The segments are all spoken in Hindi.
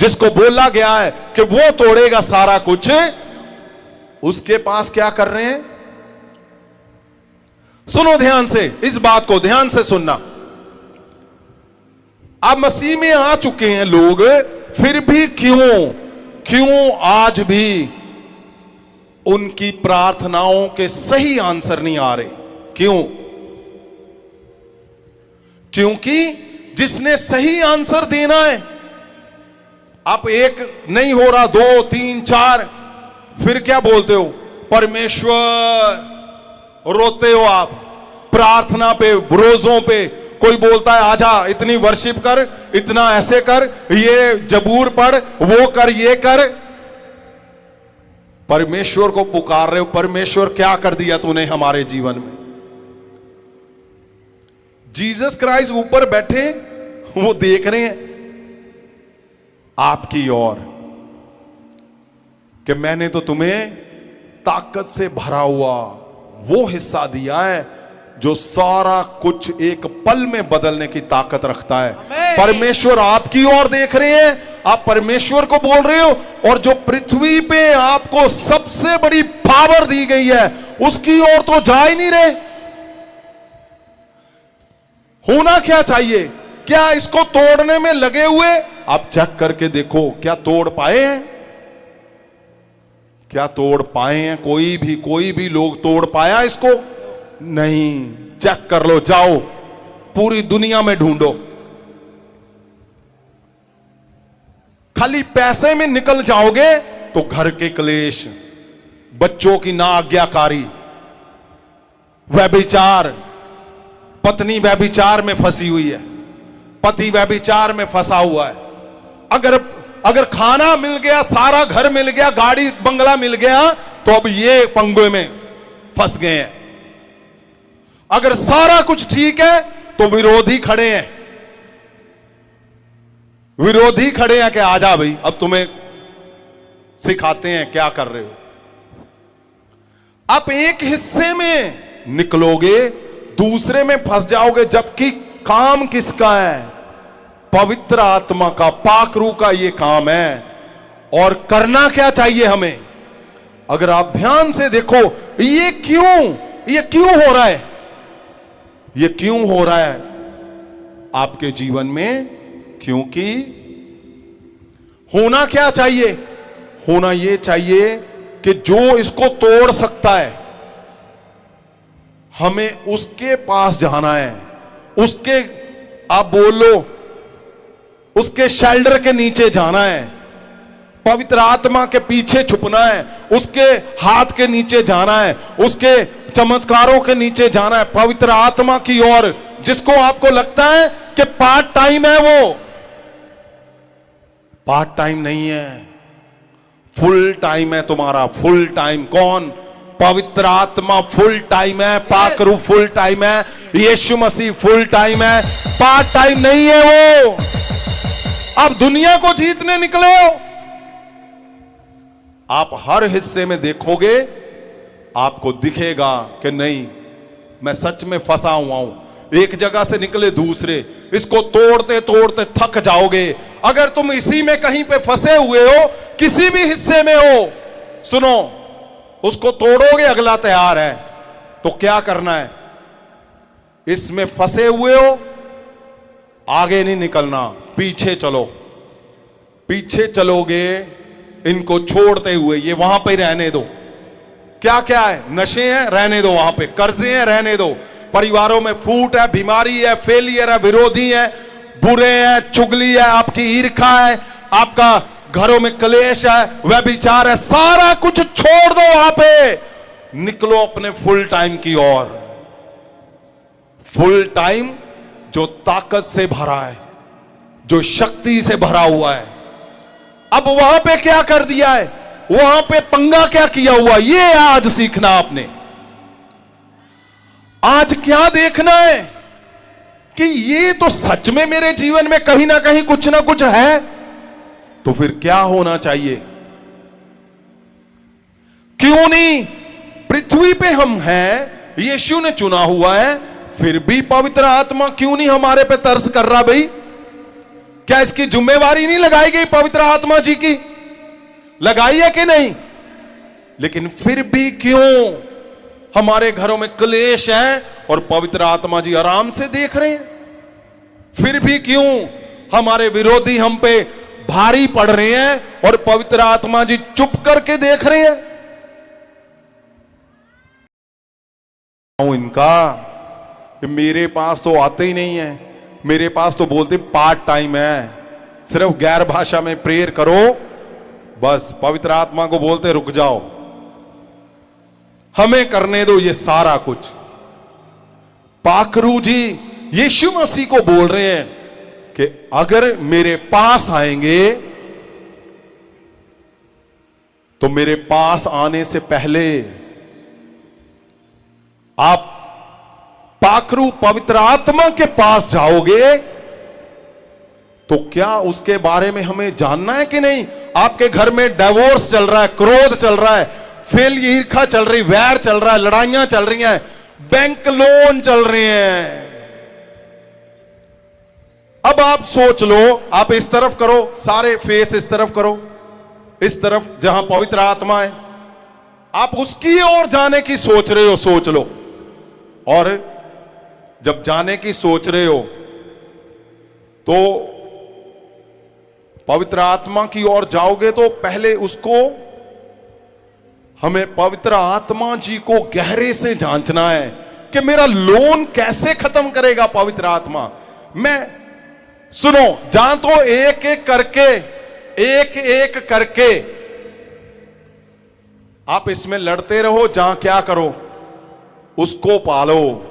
जिसको बोला गया है कि वो तोड़ेगा सारा कुछ, उसके पास क्या कर रहे हैं? सुनो ध्यान से, इस बात को ध्यान से सुनना। आप मसीह में आ चुके हैं लोग, फिर भी क्यों आज भी उनकी प्रार्थनाओं के सही आंसर नहीं आ रहे? क्यों? क्योंकि जिसने सही आंसर देना है, आप एक नहीं हो रहा, 2, 3, 4, फिर क्या बोलते हो? परमेश्वर। रोते हो आप प्रार्थना पे, रोजों पे। कोई बोलता है आजा इतनी वर्शिप कर, इतना ऐसे कर, ये जबूर पढ़, वो कर, ये कर। परमेश्वर को पुकार रहे हो, परमेश्वर क्या कर दिया तूने हमारे जीवन में? जीसस क्राइस्ट ऊपर बैठे, वो देख रहे हैं आपकी ओर कि मैंने तो तुम्हें ताकत से भरा हुआ वो हिस्सा दिया है जो सारा कुछ एक पल में बदलने की ताकत रखता है। परमेश्वर आपकी ओर देख रहे हैं, आप परमेश्वर को बोल रहे हो, और जो पृथ्वी पे आपको सबसे बड़ी पावर दी गई है उसकी ओर तो जा ही नहीं रहे। होना क्या चाहिए? क्या इसको तोड़ने में लगे हुए? आप चेक करके देखो, क्या तोड़ पाए हैं? क्या तोड़ पाए हैं? कोई भी लोग तोड़ पाया इसको? नहीं। चेक कर लो, जाओ पूरी दुनिया में ढूंढो। खाली पैसे में निकल जाओगे तो घर के क्लेश, बच्चों की नाआज्ञाकारी, व्यभिचार, पत्नी व्यभिचार में फंसी हुई है, पति व्यभिचार में फंसा हुआ है। अगर खाना मिल गया, सारा घर मिल गया, गाड़ी बंगला मिल गया, तो अब ये पंगे में फंस गए हैं। अगर सारा कुछ ठीक है तो विरोधी खड़े हैं, विरोधी खड़े हैं कि आजा भाई अब तुम्हें सिखाते हैं क्या कर रहे हो। आप एक हिस्से में निकलोगे, दूसरे में फंस जाओगे, जबकि काम किसका है? पवित्र आत्मा का, पाक रूह का ये काम है। और करना क्या चाहिए हमें? अगर आप ध्यान से देखो, ये क्यों हो रहा है? ये क्यों हो रहा है आपके जीवन में? क्योंकि होना क्या चाहिए? होना ये चाहिए कि जो इसको तोड़ सकता है, हमें उसके पास जाना है, उसके, आप बोल लो, उसके शेल्टर के नीचे जाना है, पवित्र आत्मा के पीछे छुपना है, उसके हाथ के नीचे जाना है, उसके चमत्कारों के नीचे जाना है, पवित्र आत्मा की ओर। जिसको आपको लगता है कि पार्ट टाइम है, वो पार्ट टाइम नहीं है, फुल टाइम है तुम्हारा। फुल टाइम कौन? पवित्र आत्मा फुल टाइम है, पाक रूह फुल टाइम है, यीशु मसीह फुल टाइम है, पार्ट टाइम नहीं है वो। अब दुनिया को जीतने निकले हो। आप हर हिस्से में देखोगे, आपको दिखेगा कि नहीं, मैं सच में फंसा हुआ हूं। एक जगह से निकले दूसरे, इसको तोड़ते तोड़ते थक जाओगे। अगर तुम इसी में कहीं पे फंसे हुए हो, किसी भी हिस्से में हो, सुनो, उसको तोड़ोगे, अगला तैयार है। तो क्या करना है? इसमें फंसे हुए हो, आगे नहीं निकलना, पीछे चलो। पीछे चलोगे इनको छोड़ते हुए, ये वहां पे रहने दो। क्या क्या है? नशे हैं, रहने दो वहां पे। कर्जे हैं, रहने दो। परिवारों में फूट है, बीमारी है, फेलियर है, विरोधी है, बुरे हैं, चुगली है, आपकी ईर्खा है, आपका घरों में क्लेश है, व्यभिचार है, सारा कुछ छोड़ दो वहां पे। निकलो अपने फुल टाइम की ओर। फुल टाइम जो ताकत से भरा है, जो शक्ति से भरा हुआ है। अब वहां पे क्या कर दिया है? वहां पे पंगा क्या किया हुआ? ये आज सीखना आपने। आज क्या देखना है कि ये तो सच में मेरे जीवन में कहीं ना कहीं कुछ ना कुछ है। तो फिर क्या होना चाहिए? क्यों नहीं? पृथ्वी पे हम हैं, यीशु ने चुना हुआ है, फिर भी पवित्र आत्मा क्यों नहीं हमारे पे तरस कर रहा भाई? क्या इसकी जिम्मेवारी नहीं लगाई गई पवित्र आत्मा जी की? लगाई है कि नहीं? लेकिन फिर भी क्यों हमारे घरों में क्लेश है और पवित्र आत्मा जी आराम से देख रहे हैं? फिर भी क्यों हमारे विरोधी हम पे भारी पड़ रहे हैं और पवित्र आत्मा जी चुप करके देख रहे हैं? इनका मेरे पास तो आते ही नहीं है, मेरे पास तो बोलते पार्ट टाइम है, सिर्फ गैर भाषा में प्रेयर करो, बस पवित्र आत्मा को बोलते रुक जाओ, हमें करने दो ये सारा कुछ। पाखरू जी यीशु मसीह को बोल रहे हैं कि अगर मेरे पास आएंगे तो मेरे पास आने से पहले आप पाखरू पवित्र आत्मा के पास जाओगे, तो क्या उसके बारे में हमें जानना है कि नहीं? आपके घर में डिवोर्स चल रहा है, क्रोध चल रहा है, फेल ईर्खा चल रही, वैर चल रहा है, लड़ाइयां चल रही हैं, बैंक लोन चल रहे हैं। अब आप सोच लो, आप इस तरफ करो, सारे फेस इस तरफ करो, इस तरफ जहां पवित्र आत्मा है, आप उसकी ओर जाने की सोच रहे हो, सोच लो। और जब जाने की सोच रहे हो तो पवित्र आत्मा की ओर जाओगे तो पहले उसको, हमें पवित्र आत्मा जी को गहरे से जांचना है कि मेरा लोन कैसे खत्म करेगा पवित्र आत्मा। मैं सुनो, जहां तो एक एक करके आप इसमें लड़ते रहो, जहां क्या करो, उसको पालो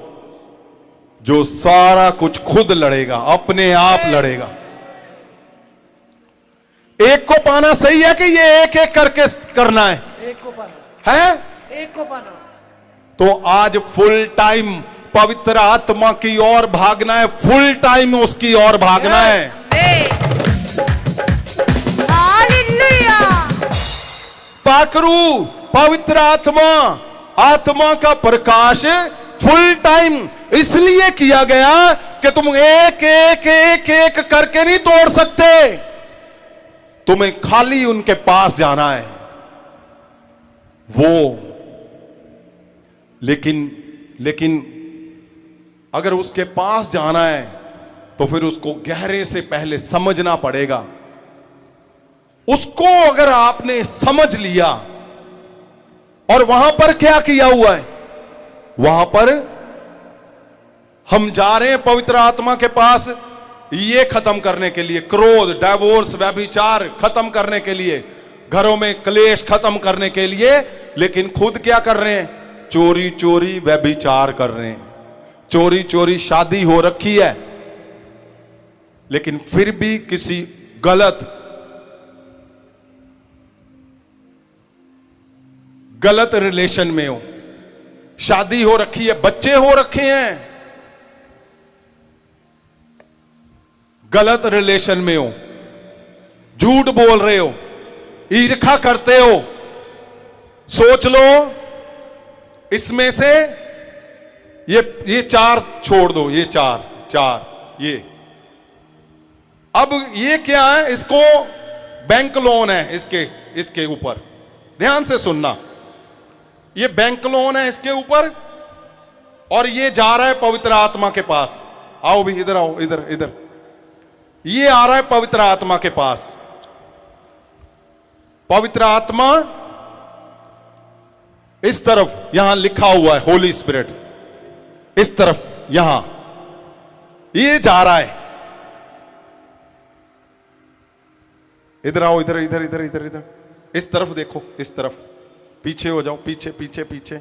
जो सारा कुछ खुद लड़ेगा, अपने आप लड़ेगा। एक को पाना सही है कि ये एक एक करके करना है? एक को पाना है, एक को पाना। तो आज फुल टाइम पवित्र आत्मा की ओर भागना है, फुल टाइम उसकी ओर भागना है। हालेलुया। पाखरू पवित्र आत्मा, आत्मा का प्रकाश फुल टाइम इसलिए किया गया कि तुम एक एक एक एक करके नहीं तोड़ सकते, तुम्हें खाली उनके पास जाना है वो। लेकिन अगर उसके पास जाना है तो फिर उसको गहरे से पहले समझना पड़ेगा। उसको अगर आपने समझ लिया, और वहां पर क्या किया हुआ है, वहां पर हम जा रहे हैं पवित्र आत्मा के पास ये खत्म करने के लिए, क्रोध, डिवोर्स, व्यभिचार खत्म करने के लिए, घरों में क्लेश खत्म करने के लिए, लेकिन खुद क्या कर रहे हैं? चोरी चोरी व्यभिचार कर रहे हैं, चोरी चोरी शादी हो रखी है, लेकिन फिर भी किसी गलत रिलेशन में हो, शादी हो रखी है, बच्चे हो रखे हैं, गलत रिलेशन में हो, झूठ बोल रहे हो, ईर्खा करते हो। सोच लो इसमें से ये चार छोड़ दो, ये चार ये। अब ये क्या है? इसको बैंक लोन है इसके ऊपर, ध्यान से सुनना, ये बैंक लोन है इसके ऊपर, और ये जा रहा है पवित्र आत्मा के पास। आओ भी इधर आओ, इधर ये आ रहा है पवित्र आत्मा के पास। पवित्र आत्मा इस तरफ, यहां लिखा हुआ है होली स्पिरिट, इस तरफ यहां ये जा रहा है। इधर आओ, इधर इस तरफ देखो, इस तरफ, पीछे हो जाओ, पीछे।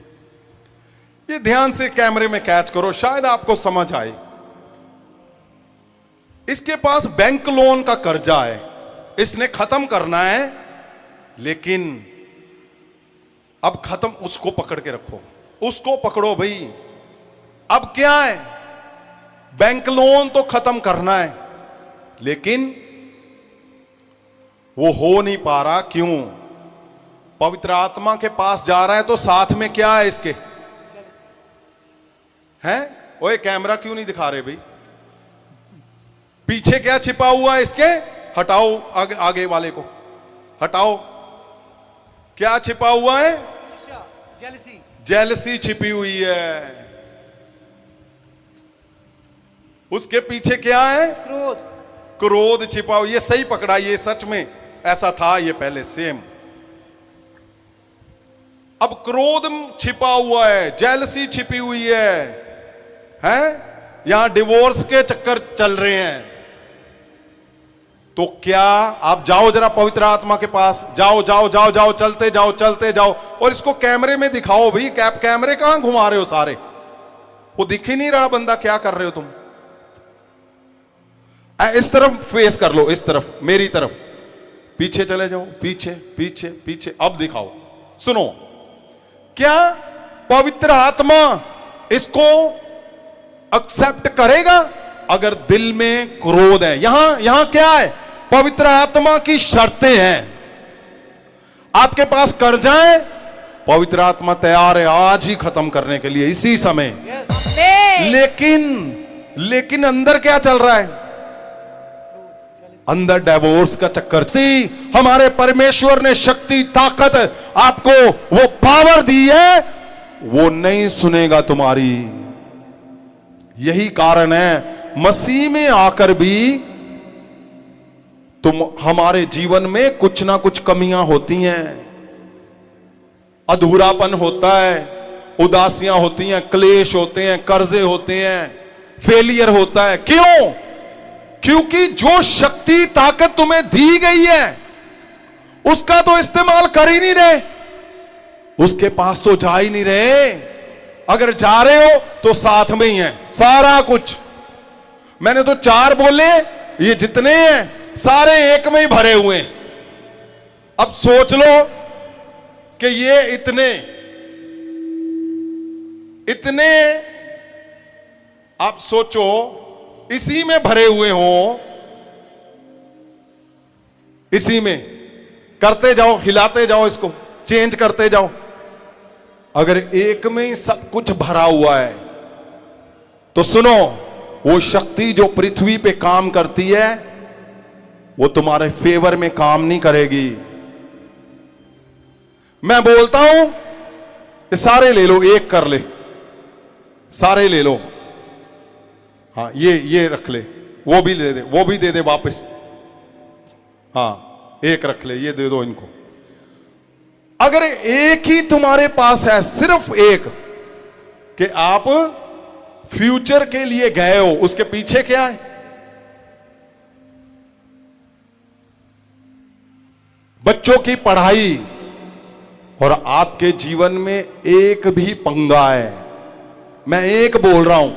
ये ध्यान से कैमरे में कैच करो, शायद आपको समझ आए। इसके पास बैंक लोन का कर्जा है, इसने खत्म करना है, लेकिन अब खत्म, उसको पकड़ के रखो, उसको पकड़ो भाई। अब क्या है? बैंक लोन तो खत्म करना है, लेकिन वो हो नहीं पा रहा। क्यों? पवित्र आत्मा के पास जा रहा है तो साथ में क्या है इसके? हैं? ओए कैमरा क्यों नहीं दिखा रहे भाई? पीछे क्या छिपा हुआ है इसके? हटाओ आगे वाले को हटाओ। क्या छिपा हुआ है? जेलसी। जेलसी छिपी हुई है। उसके पीछे क्या है? क्रोध। क्रोध छिपा हुआ। ये सही पकड़ा, ये सच में ऐसा था ये पहले सेम। अब क्रोध छिपा हुआ है, जेलसी छिपी हुई है? यहां डिवोर्स के चक्कर चल रहे हैं। तो क्या आप जाओ जरा पवित्र आत्मा के पास, जाओ जाओ जाओ जाओ, चलते जाओ चलते जाओ, और इसको कैमरे में दिखाओ भाई। कैमरे कहां घुमा रहे हो सारे? वो दिख ही नहीं रहा बंदा, क्या कर रहे हो तुम? इस तरफ फेस कर लो, इस तरफ, मेरी तरफ। पीछे चले जाओ, पीछे पीछे पीछे। अब दिखाओ। सुनो, क्या पवित्र आत्मा इसको एक्सेप्ट करेगा अगर दिल में क्रोध है? यहां क्या है? पवित्र आत्मा की शर्तें हैं। आपके पास कर्जा है, पवित्र आत्मा तैयार है आज ही खत्म करने के लिए, इसी समय। लेकिन अंदर क्या चल रहा है? अंदर डिवोर्स का चक्कर थी। हमारे परमेश्वर ने शक्ति, ताकत आपको वो पावर दी है, वो नहीं सुनेगा तुम्हारी। यही कारण है मसीह में आकर भी हमारे जीवन में कुछ ना कुछ कमियां होती हैं, अधूरापन होता है, उदासियां होती हैं, क्लेश होते हैं, कर्जे होते हैं, फेलियर होता है। क्यों? क्योंकि जो शक्ति, ताकत तुम्हें दी गई है उसका तो इस्तेमाल कर ही नहीं रहे, उसके पास तो जा ही नहीं रहे। अगर जा रहे हो तो साथ में ही है सारा कुछ। मैंने तो 4 बोले, ये जितने हैं सारे एक में ही भरे हुए हैं। अब सोच लो कि ये इतने आप सोचो इसी में भरे हुए हो, इसी में करते जाओ, हिलाते जाओ, इसको चेंज करते जाओ। अगर एक में ही सब कुछ भरा हुआ है तो सुनो, वो शक्ति जो पृथ्वी पे काम करती है वो तुम्हारे फेवर में काम नहीं करेगी। मैं बोलता हूं कि सारे ले लो, एक कर ले, सारे ले लो। हाँ, ये रख ले, वो भी दे दे, वो भी दे दे वापस। हाँ, एक रख ले, ये दे दो इनको। अगर एक ही तुम्हारे पास है, सिर्फ एक, कि आप फ्यूचर के लिए गए हो, उसके पीछे क्या है? बच्चों की पढ़ाई, और आपके जीवन में एक भी पंगा है, मैं एक बोल रहा हूं,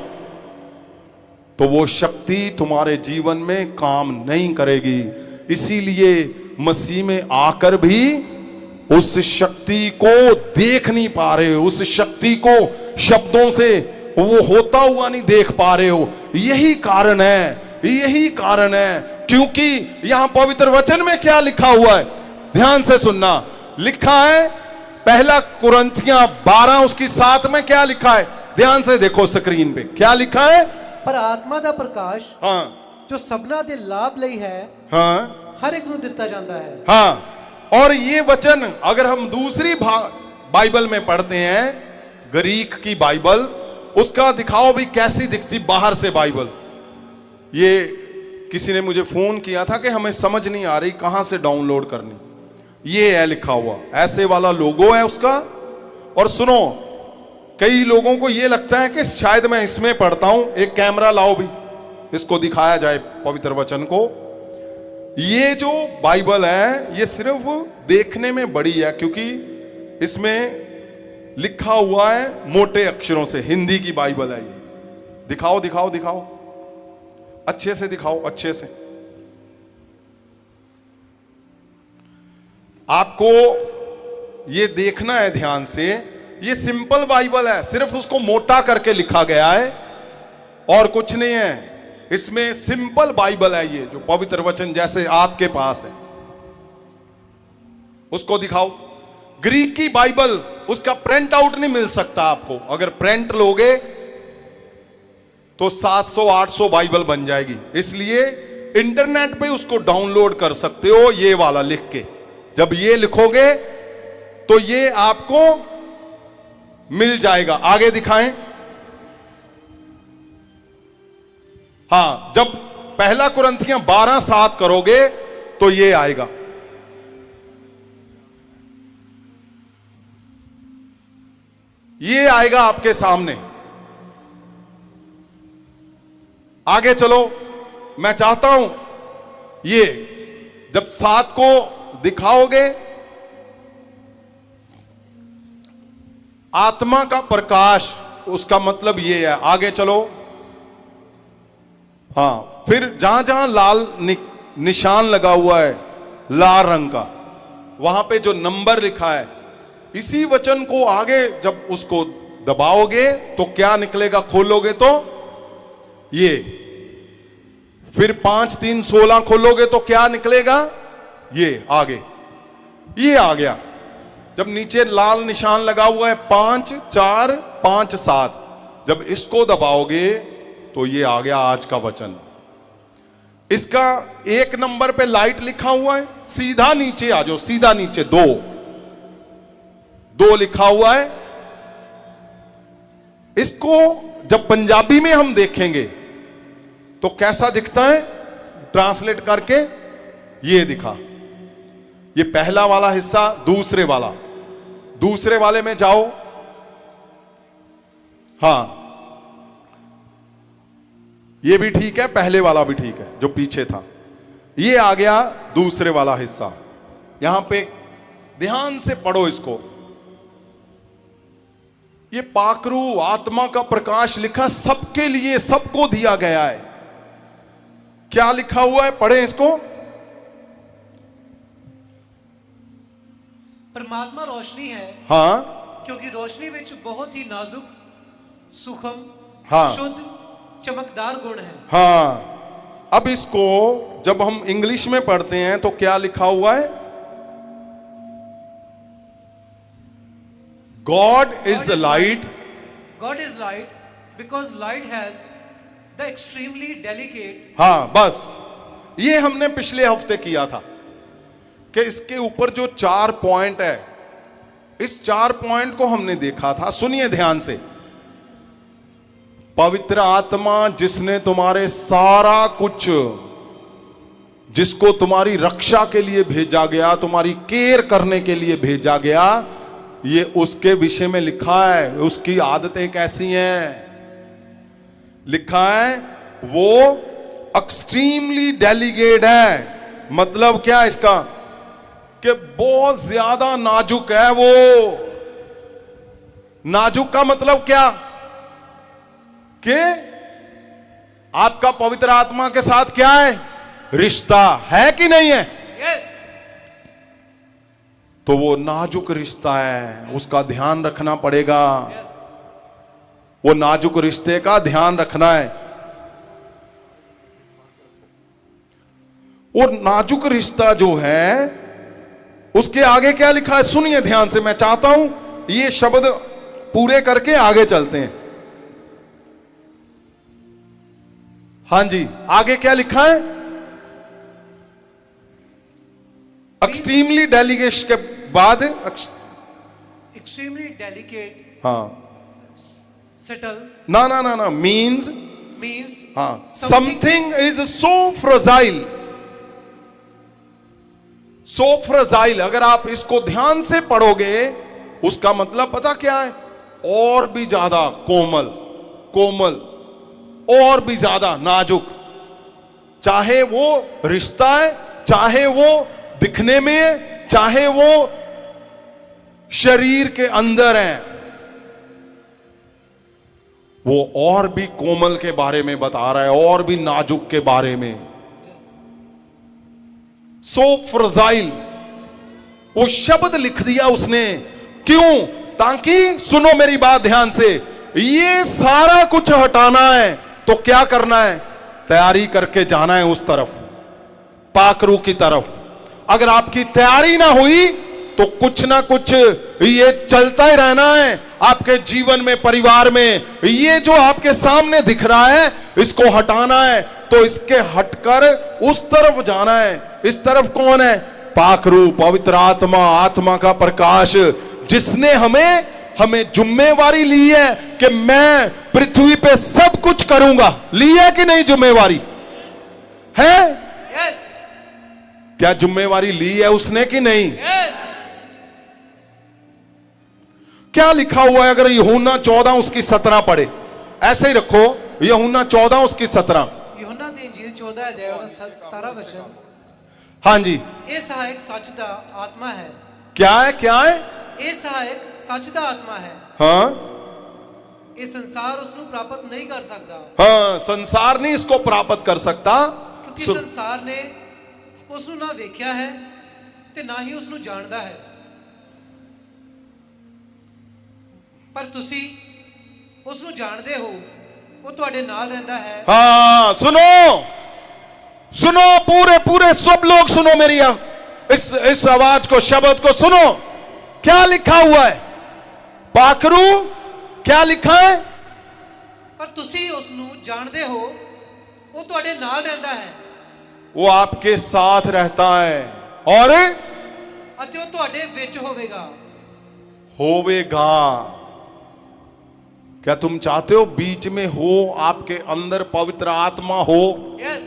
तो वो शक्ति तुम्हारे जीवन में काम नहीं करेगी। इसीलिए मसीह में आकर भी उस शक्ति को देख नहीं पा रहे हो, उस शक्ति को शब्दों से वो होता हुआ नहीं देख पा रहे हो। यही कारण है, क्योंकि यहां पवित्र वचन में क्या लिखा हुआ है? ध्यान से सुनना। लिखा है 1 कुरिन्थियों 12 उसकी 7 में क्या लिखा है? ध्यान से देखो स्क्रीन पे क्या लिखा है। पर आत्मा दा प्रकाश, हाँ, जो सबना दे लाभ लई है, हाँ, हर एक नू दिता जाता है। हाँ। और ये वचन अगर हम दूसरी बाइबल में पढ़ते हैं, ग्रीक की बाइबल, उसका दिखाओ भी कैसी दिखती बाहर से बाइबल। ये किसी ने मुझे फोन किया था कि हमें समझ नहीं आ रही कहां से डाउनलोड करनी। ये है लिखा हुआ, ऐसे वाला लोगो है उसका। और सुनो, कई लोगों को ये लगता है कि शायद मैं इसमें पढ़ता हूं। एक कैमरा लाओ भी, इसको दिखाया जाए पवित्र वचन को। ये जो बाइबल है ये सिर्फ देखने में बड़ी है, क्योंकि इसमें लिखा हुआ है मोटे अक्षरों से, हिंदी की बाइबल है ये। दिखाओ दिखाओ दिखाओ, अच्छे से दिखाओ, अच्छे से। आपको ये देखना है ध्यान से। ये सिंपल बाइबल है, सिर्फ उसको मोटा करके लिखा गया है और कुछ नहीं है। इसमें सिंपल बाइबल है ये, जो पवित्र वचन जैसे आपके पास है उसको दिखाओ। ग्रीक की बाइबल, उसका प्रिंट आउट नहीं मिल सकता आपको। अगर प्रिंट लोगे तो 700-800 बाइबल बन जाएगी। इसलिए इंटरनेट पे उसको डाउनलोड कर सकते हो, ये वाला लिख के। जब ये लिखोगे तो ये आपको मिल जाएगा। आगे दिखाएं। हां, जब पहला कुरिन्थियों 12:7 करोगे तो ये आएगा। ये आएगा आपके सामने। आगे चलो, मैं चाहता हूं ये जब 7 को दिखाओगे, आत्मा का प्रकाश, उसका मतलब ये है। आगे चलो। हां, फिर जहां जहां लाल निशान लगा हुआ है लाल रंग का, वहां पे जो नंबर लिखा है, इसी वचन को आगे जब उसको दबाओगे तो क्या निकलेगा, खोलोगे तो ये। फिर 5-3-16 खोलोगे तो क्या निकलेगा, ये आगे। ये आ गया। जब नीचे लाल निशान लगा हुआ है 5-4-5-7, जब इसको दबाओगे तो ये आ गया आज का वचन। इसका 1 नंबर पे लाइट लिखा हुआ है, सीधा नीचे आ जाओ, सीधा नीचे 2 लिखा हुआ है। इसको जब पंजाबी में हम देखेंगे तो कैसा दिखता है, ट्रांसलेट करके ये दिखा। ये पहला वाला हिस्सा, दूसरे वाले में जाओ। हां, ये भी ठीक है, पहले वाला भी ठीक है जो पीछे था। ये आ गया दूसरे वाला हिस्सा। यहां पे ध्यान से पढ़ो इसको। ये पाकरू आत्मा का प्रकाश लिखा, सबके लिए, सबको दिया गया है। क्या लिखा हुआ है, पढ़ें इसको। परमात्मा रोशनी है, हाँ, क्योंकि रोशनी विच बहुत ही नाजुक, सूक्ष्म, हाँ, शुद्ध, चमकदार गुण है। हाँ, अब इसको जब हम इंग्लिश में पढ़ते हैं तो क्या लिखा हुआ है, God is the light. God is light because light has the extremely delicate. हाँ, बस ये हमने पिछले हफ्ते किया था कि इसके ऊपर जो 4 पॉइंट है, इस 4 पॉइंट को हमने देखा था। सुनिए ध्यान से। पवित्र आत्मा जिसने तुम्हारे सारा कुछ, जिसको तुम्हारी रक्षा के लिए भेजा गया, तुम्हारी केयर करने के लिए भेजा गया, ये उसके विषय में लिखा है। उसकी आदतें कैसी हैं, लिखा है वो एक्सट्रीमली डेलीगेट है। मतलब क्या इसका, कि बहुत ज्यादा नाजुक है वो। नाजुक का मतलब क्या, कि आपका पवित्र आत्मा के साथ क्या है, रिश्ता है कि नहीं है। Yes. तो वो नाजुक रिश्ता है, उसका ध्यान रखना पड़ेगा। Yes. वो नाजुक रिश्ते का ध्यान रखना है। और नाजुक रिश्ता जो है, उसके आगे क्या लिखा है, सुनिए ध्यान से। मैं चाहता हूं ये शब्द पूरे करके आगे चलते हैं। हां जी, आगे क्या लिखा है, एक्सट्रीमली डेलीगेट के बाद Extremely delicate, हाँ, subtle ना मीन्स, means हाँ, something is so fragile. So fragile, अगर आप इसको ध्यान से पढ़ोगे, उसका मतलब पता क्या है, और भी ज्यादा कोमल, और भी ज्यादा नाजुक। चाहे वो रिश्ता है, चाहे वो दिखने में है, चाहे वो शरीर के अंदर है, वो और भी कोमल के बारे में बता रहा है, और भी नाजुक के बारे में। सो फ्रजाइल, वो शब्द लिख दिया उसने। क्यों, ताकि सुनो मेरी बात ध्यान से, ये सारा कुछ हटाना है तो क्या करना है, तैयारी करके जाना है उस तरफ, पाकरू की तरफ। अगर आपकी तैयारी ना हुई तो कुछ ना कुछ ये चलता ही रहना है आपके जीवन में, परिवार में। ये जो आपके सामने दिख रहा है इसको हटाना है, तो इसके हटकर उस तरफ जाना है। इस तरफ कौन है? पाखरू, पवित्र आत्मा, आत्मा का प्रकाश, जिसने हमें जिम्मेवारी ली है कि मैं पृथ्वी पे सब कुछ करूंगा। ली है कि नहीं जिम्मेवारी? है? Yes. क्या जिम्मेवारी ली है उसने कि नहीं? Yes. क्या लिखा हुआ है? अगर यूहन्ना 14 उसकी 17 पढ़े, ऐसे ही रखो, यूहन्ना 14 उसकी 17। यूहन्ना दी इंजील 14 अध्याय और 17 वचन। हाँ जी, ਇਹ ਸਹਾਇਕ ਸੱਚ ਦਾ ਆਤਮਾ ਹੈ। क्या है? क्या है? ਇਹ ਸਹਾਇਕ ਸੱਚ ਦਾ ਆਤਮਾ ਹੈ। हाँ ਇਹ ਸੰਸਾਰ ਉਸ ਨੂੰ ਪ੍ਰਾਪਤ ਨਹੀਂ ਕਰ ਸਕਦਾ, हाँ, संसार नहीं इसको प्राप्त कर सकता। ਕਿਉਂਕਿ सुन- ਸੰਸਾਰ ਨੇ ਉਸ ਨੂੰ ਨਾ ਵੇਖਿਆ ਹੈ ਤੇ ਨਾ ਹੀ ਉਸ ਨੂੰ ਜਾਣਦਾ ਹੈ। ਪਰ ਤੁਸੀਂ ਉਸ ਨੂੰ ਜਾਣਦੇ ਹੋ, ਉਹ ਤੁਹਾਡੇ ਨਾਲ ਰਹਿੰਦਾ ਹੈ। हाँ, सुनो सुनो, पूरे पूरे सब लोग सुनो मेरी इस आवाज को, शब्द को सुनो। क्या लिखा हुआ है? पाखरू, क्या लिखा है? ਪਰ ਤੁਸੀਂ ਉਸ ਨੂੰ ਜਾਣਦੇ ਹੋ, ਉਹ ਤੁਹਾਡੇ ਨਾਲ ਰਹਿੰਦਾ ਹੈ वो आपके साथ रहता है और ਅਤੇ ਉਹ ਤੁਹਾਡੇ ਵਿੱਚ ਹੋਵੇਗਾ। होवेगा। क्या तुम चाहते हो बीच में हो, आपके अंदर पवित्र आत्मा हो? यस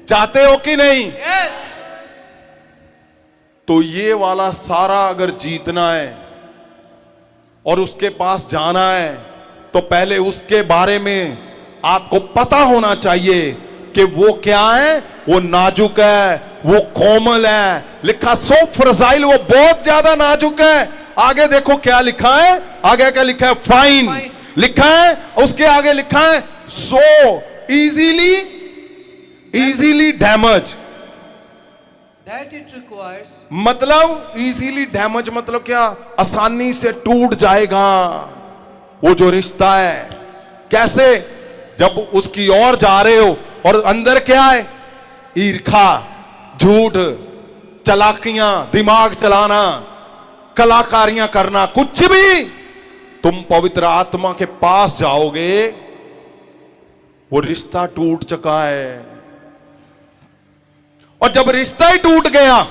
चाहते हो कि नहीं? यस। तो ये वाला सारा अगर जीतना है और उसके पास जाना है, तो पहले उसके बारे में आपको पता होना चाहिए कि वो क्या है। वो नाजुक है, वो कोमल है। लिखा सो फ्रजाइल, वो बहुत ज्यादा नाजुक है। आगे देखो क्या लिखा है, आगे क्या लिखा है? फाइन लिखा है। उसके आगे लिखा है so easily damage. That it requires, मतलब इजीली डैमेज मतलब क्या? आसानी से टूट जाएगा वो जो रिश्ता है। कैसे? जब उसकी ओर जा रहे हो और अंदर क्या है? ईर्खा, झूठ, चालाकियां, दिमाग चलाना, कलाकारियां करना, कुछ भी। तुम पवित्र आत्मा के पास जाओगे, वो रिश्ता टूट चुका है। और जब रिश्ता ही टूट गया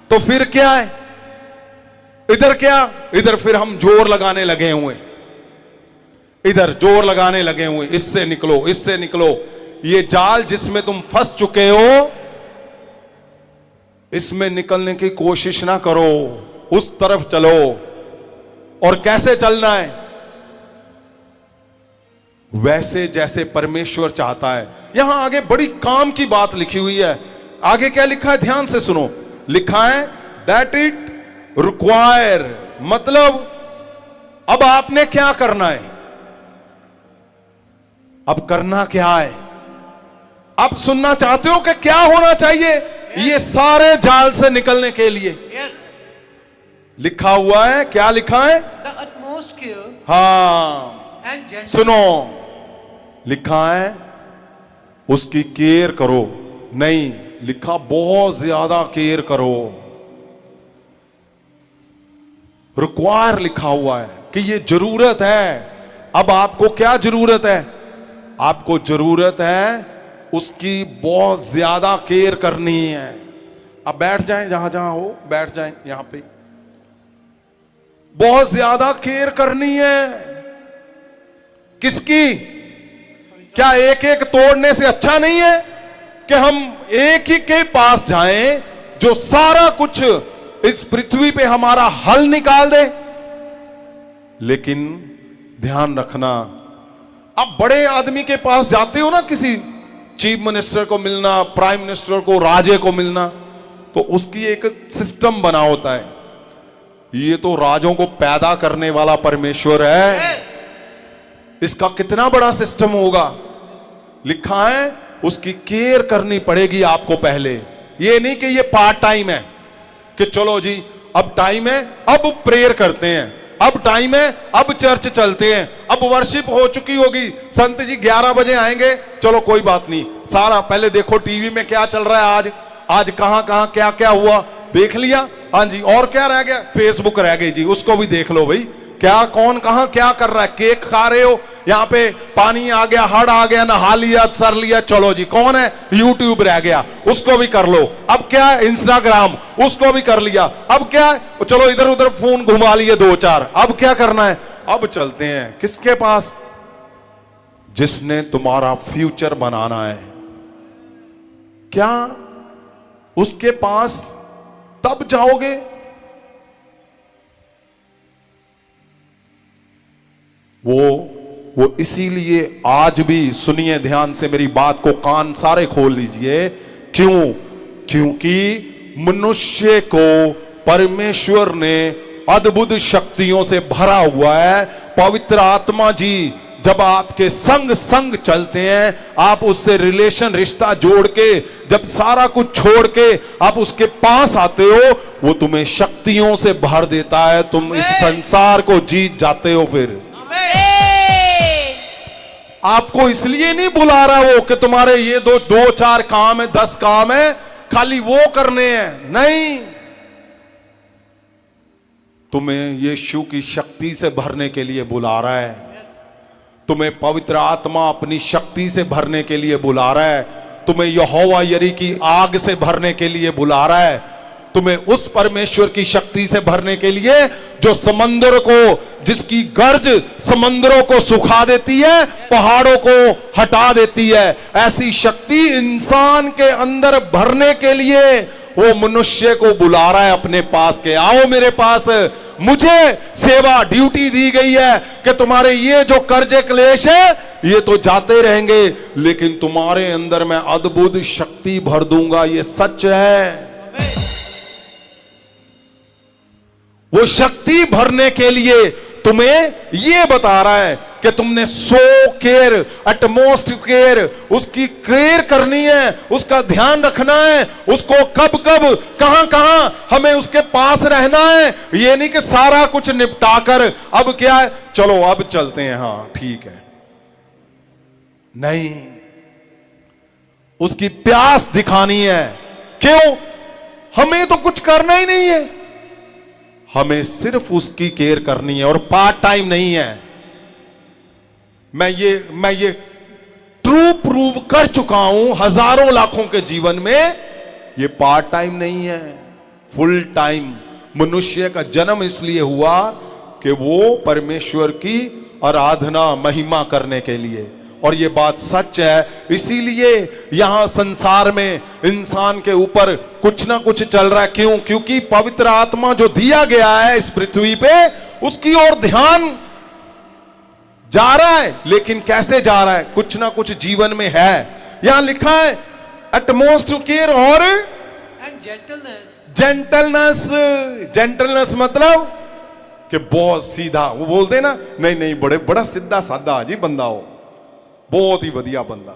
तो फिर क्या है? इधर क्या? इधर फिर हम जोर लगाने लगे हुए, इधर जोर लगाने लगे हुए, इससे निकलो, इससे निकलो। ये जाल जिसमें तुम फंस चुके हो, इसमें निकलने की कोशिश ना करो, उस तरफ चलो। और कैसे चलना है? वैसे जैसे परमेश्वर चाहता है। यहां आगे बड़ी काम की बात लिखी हुई है। आगे क्या लिखा है? ध्यान से सुनो। लिखा है दैट इट रिक्वायर, मतलब अब आपने क्या करना है? अब करना क्या है? आप सुनना चाहते हो कि क्या होना चाहिए ये सारे जाल से निकलने के लिए? यस। लिखा हुआ है, क्या लिखा है? द utmost care हाँ, and gentleness. सुनो, लिखा है उसकी केयर करो। नहीं, लिखा बहुत ज्यादा केयर करो। रिक्वायर लिखा हुआ है कि ये जरूरत है। अब आपको क्या जरूरत है? आपको जरूरत है उसकी बहुत ज्यादा केयर करनी है। अब बैठ जाएं, जहां जहां हो बैठ जाएं, यहां पे बहुत ज्यादा केयर करनी है। किसकी? क्या एक एक तोड़ने से अच्छा नहीं है कि हम एक ही के पास जाएं जो सारा कुछ इस पृथ्वी पे हमारा हल निकाल दे? लेकिन ध्यान रखना, आप बड़े आदमी के पास जाते हो ना, किसी चीफ मिनिस्टर को मिलना, प्राइम मिनिस्टर को, राजे को मिलना, तो उसकी एक सिस्टम बना होता है। ये तो राजों को पैदा करने वाला परमेश्वर है। Yes. इसका कितना बड़ा सिस्टम होगा। लिखा है उसकी केयर करनी पड़ेगी आपको पहले। ये नहीं कि ये पार्ट टाइम है कि चलो जी अब टाइम है, अब प्रेयर करते हैं, अब टाइम है, अब चर्च चलते हैं, अब वर्शिप हो चुकी होगी, संत जी 11 बजे आएंगे, चलो कोई बात नहीं। सारा पहले देखो टीवी में क्या चल रहा है, आज कहां कहां क्या क्या हुआ, देख लिया, हाँ जी, और क्या रह गया? फेसबुक रह गई जी, उसको भी देख लो भाई, क्या कौन कहां क्या कर रहा है। केक खा रहे हो, यहां पे पानी आ गया, हड़ आ गया, नहा लिया, सर लिया, चलो जी, कौन है? यूट्यूब रह गया, उसको भी कर लो। अब क्या है? इंस्टाग्राम, उसको भी कर लिया। अब क्या है? चलो इधर उधर फोन घुमा लिए 2-4, अब क्या करना है? अब चलते हैं किसके पास? जिसने तुम्हारा फ्यूचर बनाना है, क्या उसके पास तब जाओगे? वो इसीलिए आज भी, सुनिए ध्यान से मेरी बात को, कान सारे खोल लीजिए। क्यों? क्योंकि मनुष्य को परमेश्वर ने अद्भुत शक्तियों से भरा हुआ है। पवित्र आत्मा जी जब आपके संग संग चलते हैं, आप उससे रिलेशन, रिश्ता जोड़ के, जब सारा कुछ छोड़ के आप उसके पास आते हो, वो तुम्हें शक्तियों से भर देता है, तुम इस संसार को जीत जाते हो। फिर आपको इसलिए नहीं बुला रहा वो कि तुम्हारे ये दो 4 काम है, 10 काम है, खाली वो करने हैं, नहीं। तुम्हें यीशु की शक्ति से भरने के लिए बुला रहा है। तुम्हें पवित्र आत्मा अपनी शक्ति से भरने के लिए बुला रहा है। तुम्हें यहोवा यरी की आग से भरने के लिए बुला रहा है। तुम्हें उस परमेश्वर की शक्ति से भरने के लिए जो समंदर को, जिसकी गर्ज समंदरों को सुखा देती है, पहाड़ों को हटा देती है, ऐसी शक्ति इंसान के अंदर भरने के लिए वो मनुष्य को बुला रहा है अपने पास के आओ मेरे पास। मुझे सेवा ड्यूटी दी गई है कि तुम्हारे ये जो कर्जे क्लेश है ये तो जाते रहेंगे, लेकिन तुम्हारे अंदर मैं अद्भुत शक्ति भर दूंगा। ये सच है। वो शक्ति भरने के लिए तुम्हें ये बता रहा है कि तुमने 100 केयर, एटमोस्ट केयर, उसकी केयर करनी है, उसका ध्यान रखना है, उसको कब कब कहां कहां हमें उसके पास रहना है। ये नहीं कि सारा कुछ निपटा कर अब क्या है, चलो अब चलते हैं, हाँ ठीक है, नहीं। उसकी प्यास दिखानी है। क्यों? हमें तो कुछ करना ही नहीं है, हमें सिर्फ उसकी केयर करनी है, और पार्ट टाइम नहीं है। मैं ये ट्रू प्रूव कर चुका हूं हजारों लाखों के जीवन में, ये पार्ट टाइम नहीं है, फुल टाइम। मनुष्य का जन्म इसलिए हुआ कि वो परमेश्वर की आराधना, महिमा करने के लिए, और ये बात सच है। इसीलिए यहां संसार में इंसान के ऊपर कुछ ना कुछ चल रहा है। क्यों? क्योंकि पवित्र आत्मा जो दिया गया है इस पृथ्वी पे, उसकी ओर ध्यान जा रहा है, लेकिन कैसे जा रहा है? कुछ ना कुछ जीवन में है। यहां लिखा है एटमोस्ट केयर और जेंटलनेस। जेंटलनेस मतलब कि बहुत सीधा, वो बोलते ना, नहीं बड़ा सीधा साधा जी बंदा हो, बहुत ही बढ़िया बंदा,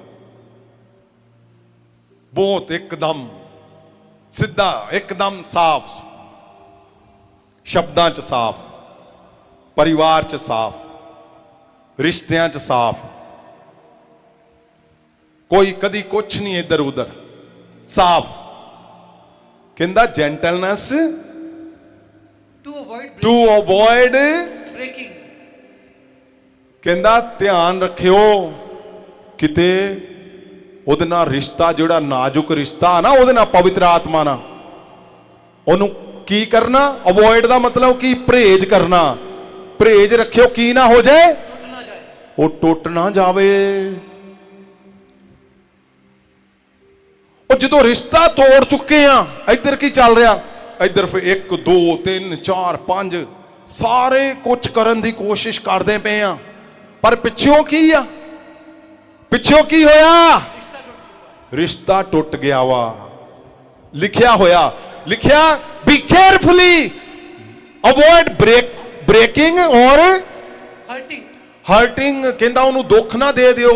बहुत एकदम सीधा, एकदम साफ, शब्दां च साफ, परिवार च साफ, रिश्तियां च साफ, कोई कदी कुछ नहीं इधर उधर, साफ। कहंदा जेंटलनेस टू अवॉइड ब्रेकिंग। कहंदा ध्यान रखियो किते ਉਹਦੇ ਨਾਲ ਰਿਸ਼ਤਾ, ਜਿਹੜਾ ਨਾਜ਼ੁਕ ਰਿਸ਼ਤਾ ਨਾ ਉਹਦੇ ਨਾਲ ਪਵਿੱਤਰ ਆਤਮਾ ਨਾਲ, ਉਹਨੂੰ ਕੀ ਕਰਨਾ? ਅਵੋਇਡ ਦਾ ਮਤਲਬ ਕੀ? ਪਰਹੇਜ਼ ਕਰਨਾ। ਪਰਹੇਜ਼ ਰੱਖਿਓ ਕੀ ਨਾ ਹੋ ਜਾਏ, ਉਹ ਟੁੱਟ ਨਾ ਜਾਵੇ। ਉਹ ਜਦੋਂ ਰਿਸ਼ਤਾ ਤੋੜ ਚੁੱਕੇ ਆ, ਇੱਧਰ ਕੀ ਚੱਲ ਰਿਹਾ? ਇੱਧਰ ਫਿਰ 1 2 3 4 5 ਸਾਰੇ ਕੁਝ ਕਰਨ ਦੀ ਕੋਸ਼ਿਸ਼ ਕਰਦੇ ਪਏ ਆ, ਪਰ ਪਿੱਛੋਂ ਕੀ ਆ? ਪਿੱਛੋਂ ਕੀ ਹੋਇਆ? ਰਿਸ਼ਤਾ ਟੁੱਟ ਗਿਆ ਵਾ। ਲਿਖਿਆ ਹੋਇਆ, ਲਿਖਿਆ ਬੀ ਕੇਅਰਫੁਲੀ ਅਵੋਇਡ ਬ੍ਰੇਕਿੰਗ ਔਰ ਹਰਟਿੰਗ। ਕਹਿੰਦਾ ਉਹਨੂੰ ਦੁੱਖ ਨਾ ਦੇ ਦਿਓ,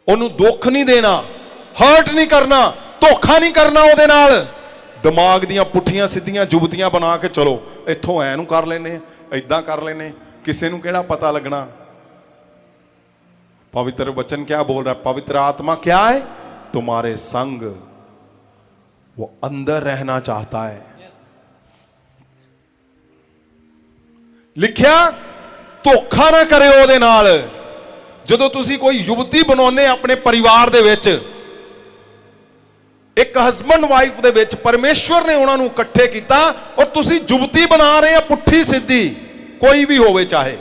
ਉਹਨੂੰ ਦੁੱਖ ਨਹੀਂ ਦੇਣਾ, ਹਰਟ ਨਹੀਂ ਕਰਨਾ, ਧੋਖਾ ਨਹੀਂ ਕਰਨਾ ਉਹਦੇ ਨਾਲ। ਦਿਮਾਗ ਦੀਆਂ ਪੁੱਠੀਆਂ ਸਿੱਧੀਆਂ ਜੁਗਤੀਆਂ ਬਣਾ ਕੇ ਚਲੋ ਇੱਥੋਂ ਐ ਨੂੰ ਕਰ ਲੈਨੇ, ਐਦਾਂ ਕਰ ਲੈਨੇ, ਕਿਸੇ ਨੂੰ ਕਿਹੜਾ ਪਤਾ लगना। पवित्र वचन क्या बोल रहा है? पवित्र आत्मा क्या है? तुम्हारे संग वो अंदर रहना चाहता है। Yes. लिखिਆ ਧੋਖਾ ਨਾ ਕਰਿਓ ਉਹਦੇ ਨਾਲ। ਜਦੋਂ ਤੁਸੀਂ ਕੋਈ ਯੁਵਤੀ ਬਣਾਉਨੇ ਆਪਣੇ ਪਰਿਵਾਰ ਦੇ ਵਿੱਚ, ਇੱਕ ਹਸਬੰਡ ਵਾਈਫ ਦੇ ਵਿੱਚ ਪਰਮੇਸ਼ਵਰ ਨੇ ਉਹਨਾਂ ਨੂੰ ਇਕੱਠੇ ਕੀਤਾ ਔਰ ਤੁਸੀਂ ਯੁਵਤੀ ਬਣਾ ਰਹੇ ਆ ਪੁੱਠੀ ਸਿੱਧੀ, ਕੋਈ ਵੀ ਹੋਵੇ ਚਾਹੇ,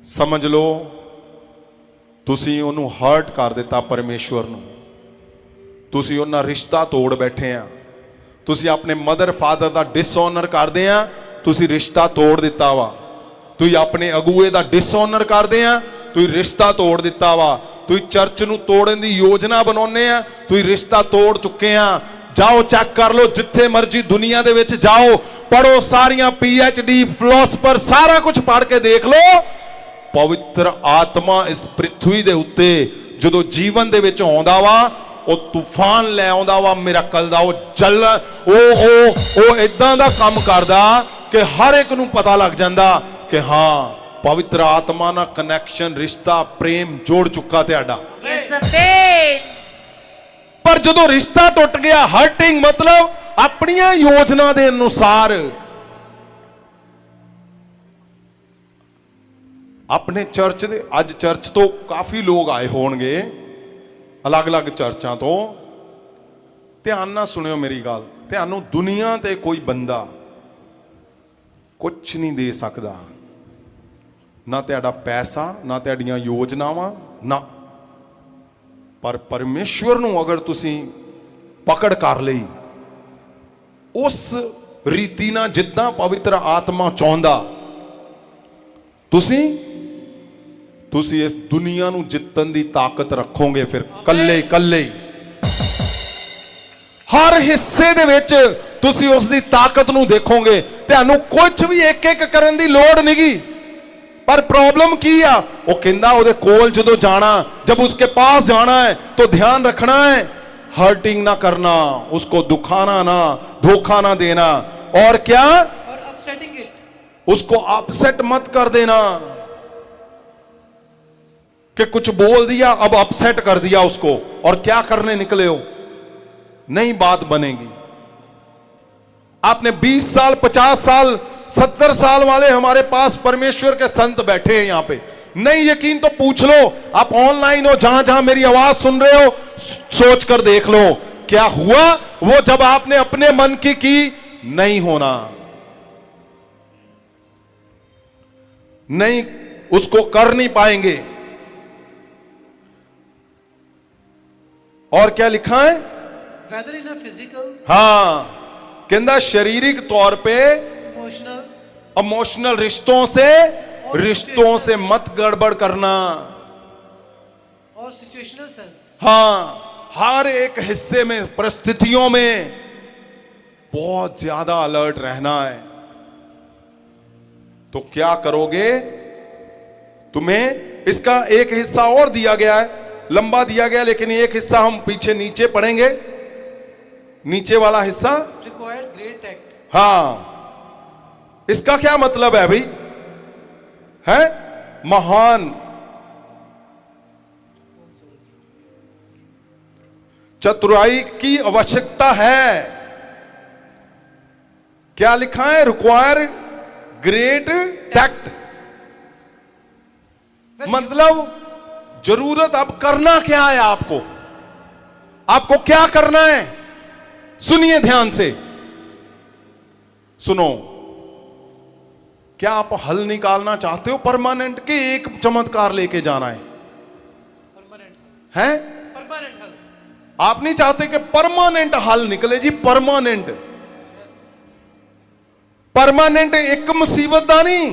ਸਮਝ ਲਓ ਤੁਸੀਂ ਉਹਨੂੰ ਹਰਟ ਕਰ ਦਿੱਤਾ ਪਰਮੇਸ਼ਵਰ ਨੂੰ। ਤੁਸੀਂ ਉਹਨਾਂ ਰਿਸ਼ਤਾ ਤੋੜ ਬੈਠੇ ਆ। ਤੁਸੀਂ ਆਪਣੇ ਮਦਰ ਫਾਦਰ ਦਾ ਡਿਸਓਨਰ ਕਰਦੇ ਆ, ਤੁਸੀਂ ਰਿਸ਼ਤਾ ਤੋੜ ਦਿੱਤਾ ਵਾ। ਤੁਸੀਂ ਆਪਣੇ ਅਗੂਏ ਦਾ ਡਿਸਓਨਰ ਕਰਦੇ ਆ, ਤੁਸੀਂ ਰਿਸ਼ਤਾ ਤੋੜ ਦਿੱਤਾ ਵਾ। ਤੁਸੀਂ ਚਰਚ ਨੂੰ ਤੋੜਨ ਦੀ ਯੋਜਨਾ ਬਣਾਉਂਦੇ ਆ, ਤੁਸੀਂ ਰਿਸ਼ਤਾ ਤੋੜ ਚੁੱਕੇ ਆ। ਜਾਓ ਚੈੱਕ ਕਰ ਲਓ, ਜਿੱਥੇ ਮਰਜ਼ੀ ਦੁਨੀਆ ਦੇ ਵਿੱਚ ਜਾਓ, ਪੜੋ ਸਾਰੀਆਂ PhD ਫਿਲਾਸਫਰ ਸਾਰਾ ਕੁਝ ਪੜ੍ਹ ਕੇ ਦੇਖ ਲਓ। ਪਵਿੱਤਰ ਆਤਮਾ ਇਸ ਪ੍ਰਿਥਵੀ ਦੇ ਉੱਤੇ ਜਦੋਂ ਜੀਵਨ ਦੇ ਵਿੱਚ ਆਉਂਦਾ ਵਾ, ਉਹ ਤੂਫਾਨ ਲੈ ਆਉਂਦਾ ਵਾ ਮਿਰਾਕਲ ਦਾ। ਉਹ ਇਦਾਂ ਦਾ ਕੰਮ ਕਰਦਾ ਕਿ ਹਰ ਇੱਕ ਨੂੰ ਪਤਾ ਲੱਗ ਜਾਂਦਾ ਕਿ ਹਾਂ ਪਵਿੱਤਰ ਆਤਮਾ ਨਾਲ ਕਨੈਕਸ਼ਨ, ਰਿਸ਼ਤਾ, ਪ੍ਰੇਮ ਜੋੜ ਚੁੱਕਾ ਤੁਹਾਡਾ। ਪਰ ਜਦੋਂ ਰਿਸ਼ਤਾ ਟੁੱਟ ਗਿਆ, ਹਰਟਿੰਗ ਮਤਲਬ ਆਪਣੀਆਂ ਯੋਜਨਾ ਦੇ ਅਨੁਸਾਰ ਆਪਣੇ ਚਰਚ ਦੇ, ਅੱਜ ਚਰਚ ਤੋਂ ਕਾਫੀ ਲੋਕ ਆਏ ਹੋਣਗੇ ਅਲੱਗ-ਅਲੱਗ ਚਰਚਾਂ ਤੋਂ। ਧਿਆਨ ਨਾਲ ਸੁਣਿਓ ਮੇਰੀ ਗੱਲ, ਤੁਹਾਨੂੰ ਦੁਨੀਆ ਤੇ ਕੋਈ ਬੰਦਾ ਕੁਝ ਨਹੀਂ ਦੇ ਸਕਦਾ, ਨਾ ਤੁਹਾਡਾ ਪੈਸਾ, ਨਾ ਤੁਹਾਡੀਆਂ ਯੋਜਨਾਵਾਂ, ਨਾ। ਪਰ ਪਰਮੇਸ਼ਵਰ ਨੂੰ ਅਗਰ ਤੁਸੀਂ ਪਕੜ ਕਰ ਲਈ ਉਸ ਰੀਤੀ ਨਾਲ ਜਿੱਦਾਂ ਪਵਿੱਤਰ ਆਤਮਾ ਚਾਹੁੰਦਾ, ਤੁਸੀਂ ਇਸ ਦੁਨੀਆ ਨੂੰ ਜਿੱਤਣ ਦੀ ਤਾਕਤ ਰੱਖੋਗੇ। ਫਿਰ ਕੱਲੇ ਕੱਲੇ ਹਰ ਹਿੱਸੇ ਦੇ ਵਿੱਚ ਤੁਸੀਂ ਉਸ ਦੀ ਤਾਕਤ ਨੂੰ ਦੇਖੋਗੇ। ਤੁਹਾਨੂੰ ਕੁਝ ਵੀ ਇੱਕ ਇੱਕ ਕਰਨ ਦੀ ਲੋੜ ਨਹੀਂਗੀ। पर प्रॉब्लम की है, वो कहता ओदे कोल जदों जाना, जब उसके पास जाना है तो ध्यान रखना है हर्टिंग ना करना, उसको दुखाना ना, धोखा ना देना, और क्या, और अपसेटिंग इट, उसको अपसेट मत कर देना कि कुछ बोल दिया अब अपसेट कर दिया उसको और क्या करने निकले हो, नहीं बात बनेगी। आपने 20 साल 50 साल 70 साल वाले हमारे पास परमेश्वर के संत बैठे हैं यहां पे, नहीं यकीन तो पूछ लो, आप ऑनलाइन हो, जहां जहां मेरी आवाज सुन रहे हो, सोच कर देख लो क्या हुआ वो जब आपने अपने मन की नहीं होना, नहीं उसको कर नहीं पाएंगे। और क्या लिखा है, whether in a physical, हाँ कहता शारीरिक तौर पे, इमोशनल रिश्तों से मत गड़बड़ करना, और सिचुएशनल सेंस, हाँ हर एक हिस्से में, परिस्थितियों में बहुत ज्यादा अलर्ट रहना है। तो क्या करोगे, तुम्हें इसका एक हिस्सा और दिया गया है, लंबा दिया गया, लेकिन एक हिस्सा हम पीछे नीचे पढ़ेंगे, नीचे वाला हिस्सा रिक्वायर्ड ग्रेट एक्ट। हाँ, इसका क्या मतलब है भाई, है महान, चतुराई की आवश्यकता है। क्या लिखा है, रिक्वायर ग्रेट टैक्ट, मतलब जरूरत, अब करना क्या है, आपको क्या करना है, सुनिए ध्यान से, सुनो, क्या आप हल निकालना चाहते हो परमानेंट के एक चमत्कार लेके जाना है, परमानेंट है, परमानेंट हल, आप नहीं चाहते कि परमानेंट हल निकले जी, परमानेंट, परमानेंट एक मुसीबत का नहीं,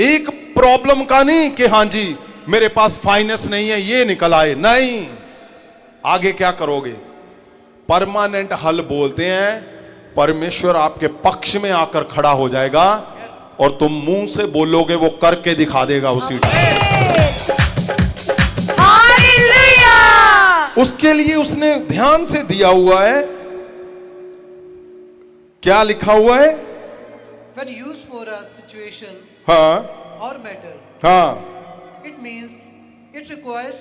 एक प्रॉब्लम का नहीं कि हां जी मेरे पास फाइनेंस नहीं है ये निकल आए, नहीं, आगे क्या करोगे, परमानेंट हल बोलते हैं परमेश्वर आपके पक्ष में आकर खड़ा हो जाएगा और तुम मुंह से बोलोगे वो करके दिखा देगा उसी टाइम। उसके लिए उसने ध्यान से दिया हुआ है, क्या लिखा हुआ है, when used for a situation हाँ or matter, हाँ, it means it requires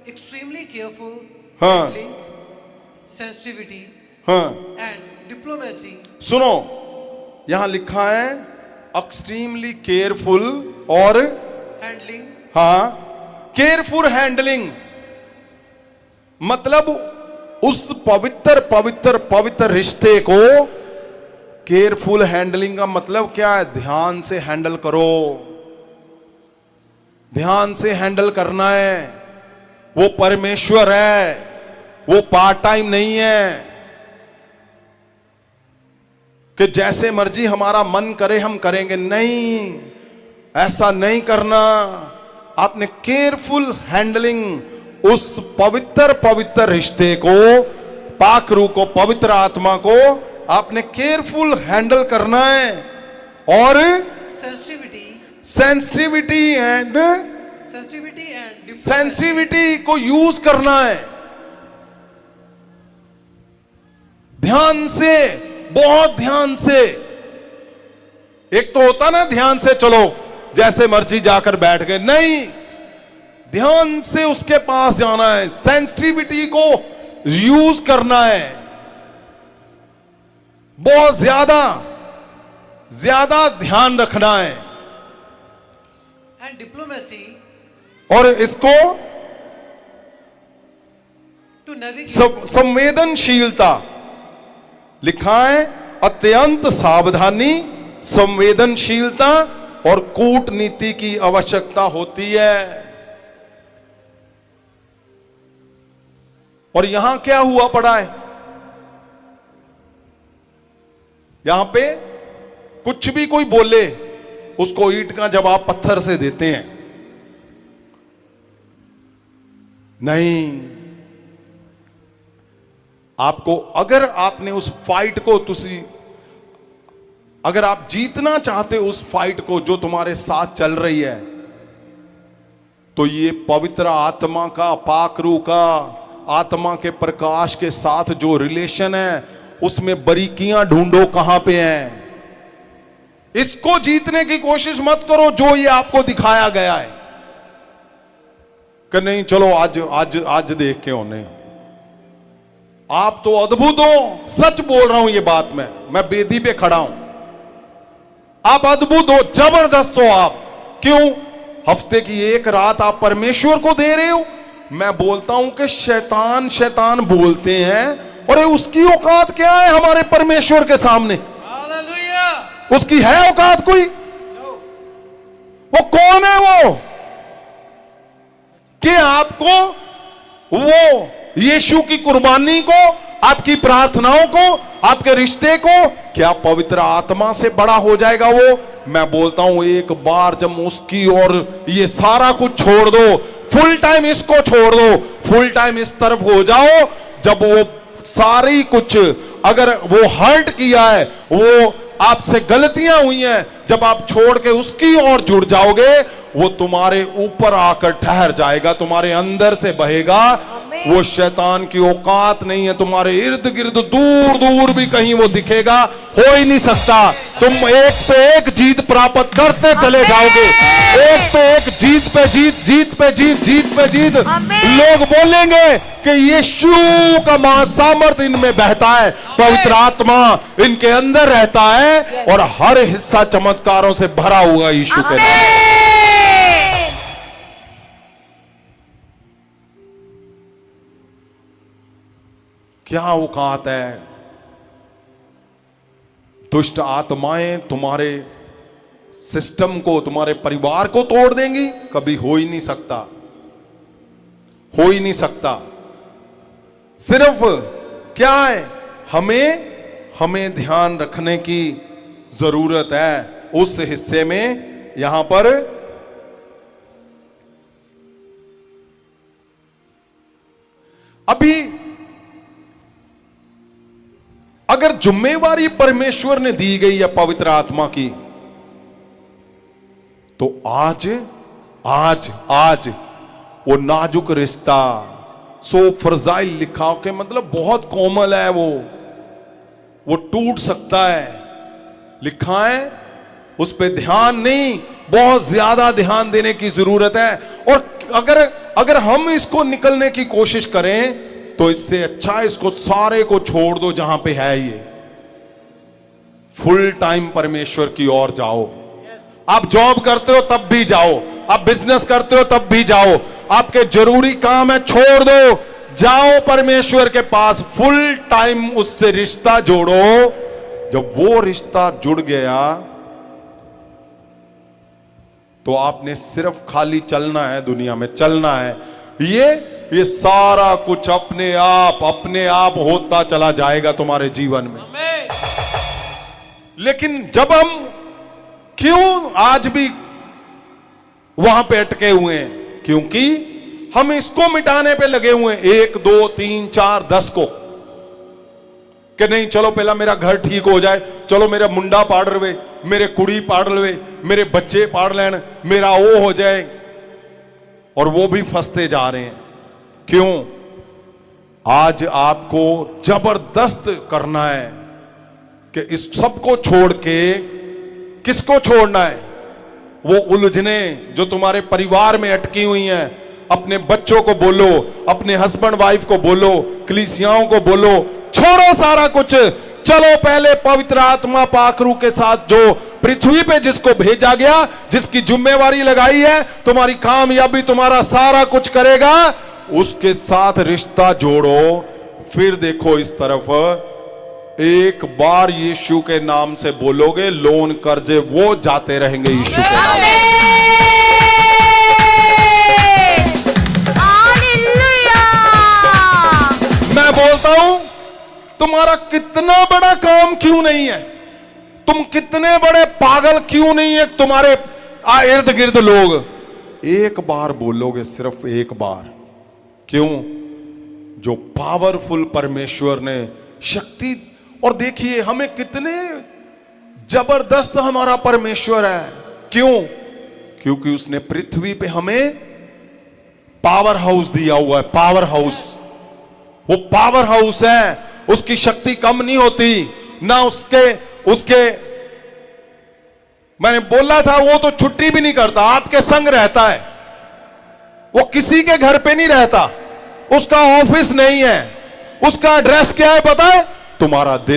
extremely careful हाँ, handling, sensitivity, हाँ, and diplomacy, सुनो, यहां लिखा है एक्सट्रीमली केयरफुल और handling, हाँ, केयरफुल हैंडलिंग, मतलब उस पवित्र पवित्र पवित्र रिश्ते को केयरफुल हैंडलिंग का मतलब क्या है? ध्यान से हैंडल करो, ध्यान से हैंडल करना है। वो परमेश्वर है, वो पार्ट टाइम नहीं है कि जैसे मर्जी हमारा मन करे हम करेंगे, नहीं, ऐसा नहीं करना। आपने केयरफुल हैंडलिंग उस पवित्र पवित्र रिश्ते को, पाक रूह को, पवित्र आत्मा को आपने केयरफुल हैंडल करना है और sensitivity, sensitivity and diplomacy, sensitivity को यूज करना है, ध्यान से, बहुत ध्यान से। एक तो होता ना ध्यान से चलो जैसे मर्जी जाकर बैठ गए, नहीं, ध्यान से उसके पास जाना है, सेंसिटिविटी को यूज करना है, बहुत ज्यादा ज्यादा ध्यान रखना है। and diplomacy और इसको to navigate, संवेदनशीलता लिखा है, अत्यंत सावधानी, संवेदनशीलता और कूटनीति की आवश्यकता होती है। और यहां क्या हुआ पड़ा है? यहां पे कुछ भी कोई बोले उसको ईंट का जवाब पत्थर से देते हैं। नहीं, आपको, अगर आपने उस फाइट को अगर आप जीतना चाहते उस फाइट को जो तुम्हारे साथ चल रही है, तो ये पवित्र आत्मा का, पाक रूह का, आत्मा के प्रकाश के साथ जो रिलेशन है उसमें बारीकियां ढूंढो कहां पे हैं। इसको जीतने की कोशिश मत करो जो ये आपको दिखाया गया है कि नहीं चलो आज देख के होने। आप तो अद्भुत हो, सच बोल रहा हूं ये बात, मैं बेदी पे खड़ा हूं। आप अद्भुत हो, जबरदस्त हो आप। क्यों? हफ्ते की एक रात आप परमेश्वर को दे रहे हो। मैं बोलता हूं कि शैतान बोलते हैं, और उसकी औकात क्या है हमारे परमेश्वर के सामने? hallelujah, उसकी है औकात कोई? no, वो कौन है वो कि आपको, वो यीशु की कुर्बानी को, आपकी प्रार्थनाओं को, आपके रिश्ते को, क्या पवित्र आत्मा से बड़ा हो जाएगा वो? मैं बोलता हूं एक बार जब उसकी और ये सारा कुछ छोड़ दो, फुल टाइम इसको छोड़ दो, फुल टाइम इस तरफ हो जाओ, जब वो सारी कुछ, अगर वो हर्ट किया है, वो आपसे गलतियां हुई हैं, जब आप छोड़ के उसकी ओर जुड़ जाओगे, वो तुम्हारे ऊपर आकर ठहर जाएगा, तुम्हारे अंदर से बहेगा। वो शैतान की औकात नहीं है, तुम्हारे इर्द गिर्द दूर दूर भी कहीं वो दिखेगा, हो ही नहीं सकता। तुम एक पे एक जीत प्राप्त करते चले जाओगे, एक पे एक, जीत पे जीत, जीत पे जीत, जीत पे जीत। लोग बोलेंगे कि यीशु का महासामर्थ इनमें बहता है, पवित्र आत्मा इनके अंदर रहता है, और हर हिस्सा चमत्कारों से भरा हुआ यीशु के नाम। क्या औकात है? दुष्ट आत्माएं तुम्हारे सिस्टम को, तुम्हारे परिवार को तोड़ देंगी? कभी हो ही नहीं सकता, हो ही नहीं सकता। सिर्फ क्या है, हमें ध्यान रखने की जरूरत है उस हिस्से में। यहां पर अभी अगर जिम्मेवारी परमेश्वर ने दी गई है पवित्र आत्मा की, तो आज वो नाजुक रिश्ता, सो फ्रजाइल लिखा के मतलब बहुत कोमल है, वो टूट सकता है, लिखा है। उस पे ध्यान नहीं, बहुत ज्यादा ध्यान देने की जरूरत है। और अगर हम इसको निकलने की कोशिश करें तो इससे अच्छा इसको सारे को छोड़ दो जहां पे है ये, फुल टाइम परमेश्वर की ओर जाओ। आप जॉब करते हो तब भी जाओ, आप बिजनेस करते हो तब भी जाओ, आपके जरूरी काम है छोड़ दो, जाओ परमेश्वर के पास, फुल टाइम उससे रिश्ता जोड़ो। जब वो रिश्ता जुड़ गया तो आपने सिर्फ खाली चलना है, दुनिया में चलना है। ये सारा कुछ अपने आप होता चला जाएगा तुम्हारे जीवन में। लेकिन जब हम क्यों आज भी वहां पे अटके हुए हैं? क्योंकि हम इसको मिटाने पे लगे हुए हैं, 1 2 3 4 10 को, कि नहीं चलो पहला मेरा घर ठीक हो जाए, चलो मेरा मुंडा पाड़ रवे, मेरे कुड़ी पाड़ रवे, मेरे बच्चे पाड़ लेन, मेरा वो हो जाए। और वो भी फंसते जा रहे हैं। क्यों? आज आपको जबरदस्त करना है कि इस सबको छोड़ के किसको छोड़ना है? वो उलझने जो तुम्हारे परिवार में अटकी हुई हैं, अपने बच्चों को बोलो, अपने हस्बैंड वाइफ को बोलो, कलीसियाओं को बोलो, छोड़ो सारा कुछ, चलो पहले पवित्र आत्मा पाखरू के साथ जो पृथ्वी पे जिसको भेजा गया, जिसकी जिम्मेवारी लगाई है, तुम्हारी कामयाबी तुम्हारा सारा कुछ करेगा, उसके साथ रिश्ता जोड़ो। फिर देखो इस तरफ, एक बार यीशु के नाम से बोलोगे, लोन कर्जे वो जाते रहेंगे यीशु के नाम से। मैं बोलता हूं, तुम्हारा कितना बड़ा काम क्यों नहीं है, तुम कितने बड़े पागल क्यों नहीं है, तुम्हारे इर्द गिर्द लोग, एक बार बोलोगे, सिर्फ एक बार। क्यों? जो पावरफुल परमेश्वर ने शक्ति, और देखिए हमें कितने जबरदस्त हमारा परमेश्वर है। क्यों? क्योंकि उसने पृथ्वी पे हमें पावर हाउस दिया हुआ है। पावर हाउस, वो पावर हाउस है, उसकी शक्ति कम नहीं होती ना। उसके मैंने बोला था, वो तो छुट्टी भी नहीं करता, आपके संग रहता है। वो किसी के घर पे नहीं रहता, उसका ऑफिस नहीं है, उसका एड्रेस क्या है पता है? तुम्हारा दिल।